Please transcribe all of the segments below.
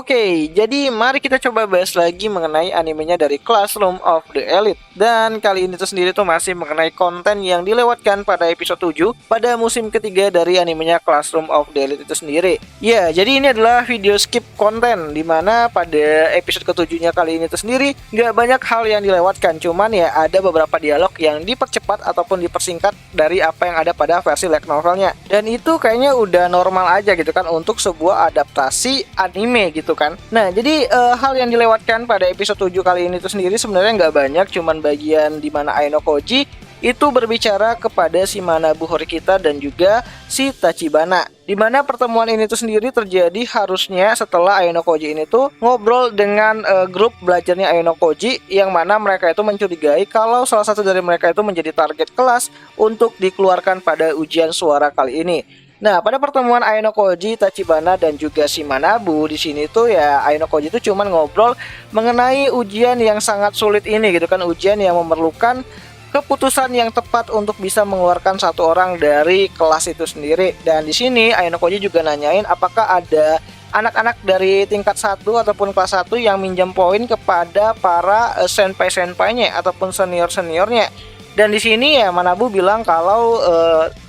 Oke, jadi mari kita coba bahas lagi mengenai animenya dari Classroom of the Elite. Dan kali ini tuh sendiri tuh masih mengenai konten yang dilewatkan pada episode 7 pada musim ketiga dari animenya Classroom of the Elite itu sendiri. Ya, jadi ini adalah video skip konten, dimana pada episode ketujuhnya kali ini tuh sendiri nggak banyak hal yang dilewatkan. Cuman ya ada beberapa dialog yang dipercepat ataupun dipersingkat dari apa yang ada pada versi light novelnya. Dan itu kayaknya udah normal aja gitu kan untuk sebuah adaptasi anime gitu kan. Nah, jadi hal yang dilewatkan pada episode 7 kali ini tuh sendiri sebenarnya nggak banyak, cuman bagian dimana Aino Koji itu berbicara kepada si Manabu Horikita dan juga si Tachibana. Dimana pertemuan ini tuh sendiri terjadi harusnya setelah Aino Koji ini tuh ngobrol dengan grup belajarnya Aino Koji, yang mana mereka itu mencurigai kalau salah satu dari mereka itu menjadi target kelas untuk dikeluarkan pada ujian suara kali ini. Nah, pada pertemuan Aino Koji, Tachibana dan juga si Manabu di sini tuh ya Aino Koji itu cuman ngobrol mengenai ujian yang sangat sulit ini gitu kan, ujian yang memerlukan keputusan yang tepat untuk bisa mengeluarkan satu orang dari kelas itu sendiri. Dan di sini Aino Koji juga nanyain apakah ada anak-anak dari tingkat 1 ataupun kelas 1 yang minjam poin kepada para senpai-senpainya ataupun senior-seniornya. Dan di sini ya Manabu bilang kalau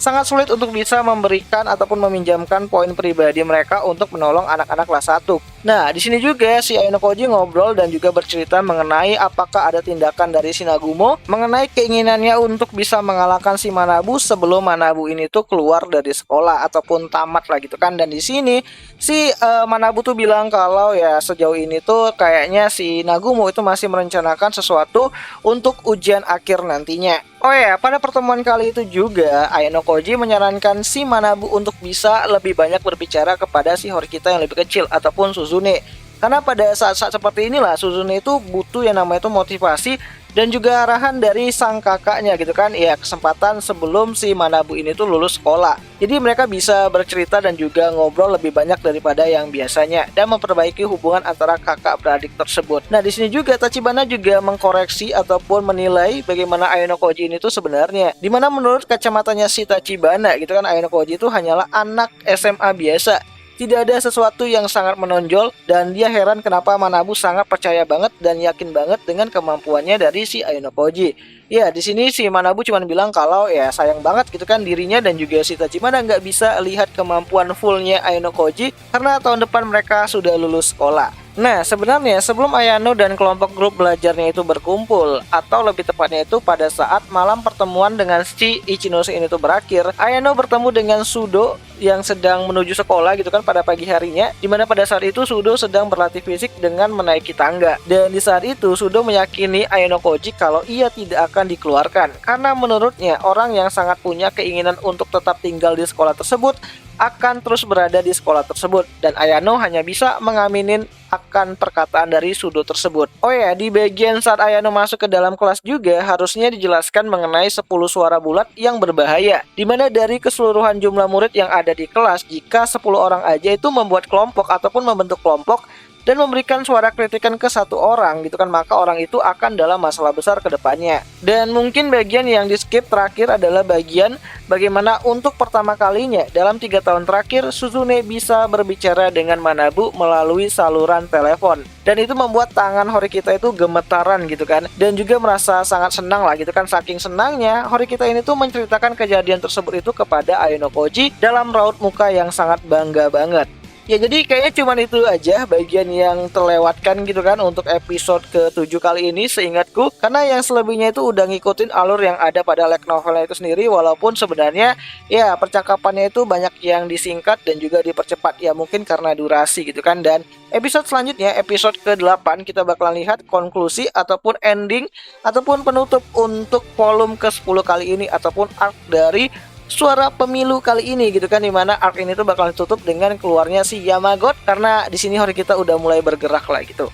sangat sulit untuk bisa memberikan ataupun meminjamkan poin pribadi mereka untuk menolong anak-anak kelas 1. Nah, di sini juga si Aino Koji ngobrol dan juga bercerita mengenai apakah ada tindakan dari si Nagumo mengenai keinginannya untuk bisa mengalahkan si Manabu sebelum Manabu ini tuh keluar dari sekolah ataupun tamat lah gitu kan. Dan di sini si Manabu tuh bilang kalau ya sejauh ini tuh kayaknya si Nagumo itu masih merencanakan sesuatu untuk ujian akhir nantinya. Oh ya, pada pertemuan kali itu juga Aino Koji menyarankan si Manabu untuk bisa lebih banyak berbicara kepada si Horikita yang lebih kecil ataupun Suzune. Karena pada saat-saat seperti inilah Suzune itu butuh yang namanya itu motivasi dan juga arahan dari sang kakaknya gitu kan. Ya, kesempatan sebelum si Manabu ini tuh lulus sekolah. Jadi mereka bisa bercerita dan juga ngobrol lebih banyak daripada yang biasanya dan memperbaiki hubungan antara kakak beradik tersebut. Nah, di sini juga Tachibana juga mengkoreksi ataupun menilai bagaimana Aino Koji ini tuh sebenarnya. Dimana menurut kacamatanya si Tachibana gitu kan, Aino Koji itu hanyalah anak SMA biasa. Tidak ada sesuatu yang sangat menonjol dan dia heran kenapa Manabu sangat percaya banget dan yakin banget dengan kemampuannya dari si Aino Koji. Ya, di sini si Manabu cuma bilang kalau ya sayang banget gitu kan dirinya dan juga si Tachibana nggak bisa lihat kemampuan fullnya Aino Koji karena tahun depan mereka sudah lulus sekolah. Nah, sebenarnya sebelum Ayano dan kelompok grup belajarnya itu berkumpul, atau lebih tepatnya itu pada saat malam pertemuan dengan si Ichinose ini tuh berakhir, Ayano bertemu dengan Sudo yang sedang menuju sekolah gitu kan pada pagi harinya, dimana pada saat itu Sudo sedang berlatih fisik dengan menaiki tangga. Dan di saat itu Sudo meyakini Aino Koji kalau ia tidak akan dikeluarkan, karena menurutnya orang yang sangat punya keinginan untuk tetap tinggal di sekolah tersebut akan terus berada di sekolah tersebut, dan Ayano hanya bisa mengaminin akan perkataan dari Sudo tersebut. Oh ya, di bagian saat Ayano masuk ke dalam kelas juga harusnya dijelaskan mengenai 10 suara bulat yang berbahaya, dimana dari keseluruhan jumlah murid yang ada di kelas, jika 10 orang aja itu membuat kelompok ataupun membentuk kelompok dan memberikan suara kritikan ke satu orang gitu kan, maka orang itu akan dalam masalah besar ke depannya. Dan mungkin bagian yang di skip terakhir adalah bagian bagaimana untuk pertama kalinya dalam 3 tahun terakhir Suzune bisa berbicara dengan Manabu melalui saluran telepon. Dan itu membuat tangan Horikita itu gemetaran gitu kan, dan juga merasa sangat senang lah gitu kan. Saking senangnya Horikita ini tuh menceritakan kejadian tersebut itu kepada Aino Koji dalam raut muka yang sangat bangga banget. Ya, jadi kayaknya cuma itu aja bagian yang terlewatkan gitu kan untuk episode ke-7 kali ini seingatku. Karena yang selebihnya itu udah ngikutin alur yang ada pada light novelnya itu sendiri. Walaupun sebenarnya ya percakapannya itu banyak yang disingkat dan juga dipercepat. Ya mungkin karena durasi gitu kan. Dan episode selanjutnya, episode ke-8, kita bakalan lihat konklusi ataupun ending ataupun penutup untuk volume ke-10 kali ini, ataupun arc dari suara pemilu kali ini gitu kan, dimana arc ini tuh bakal ditutup dengan keluarnya si Yamagot, karena di sini Horikita udah mulai bergerak lah gitu.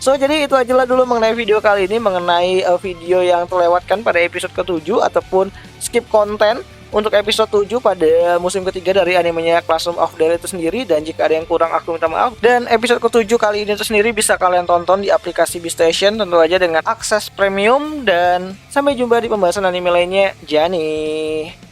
So, jadi itu aja lah dulu mengenai video kali ini, mengenai video yang terlewatkan pada episode ke-7 ataupun skip konten untuk episode 7 pada musim ketiga dari animenya Classroom of the Elite itu sendiri. Dan jika ada yang kurang aku minta maaf. Dan episode ke-7 kali ini itu sendiri bisa kalian tonton di aplikasi Beastation tentu aja dengan akses premium. Dan sampai jumpa di pembahasan anime lainnya. Jani.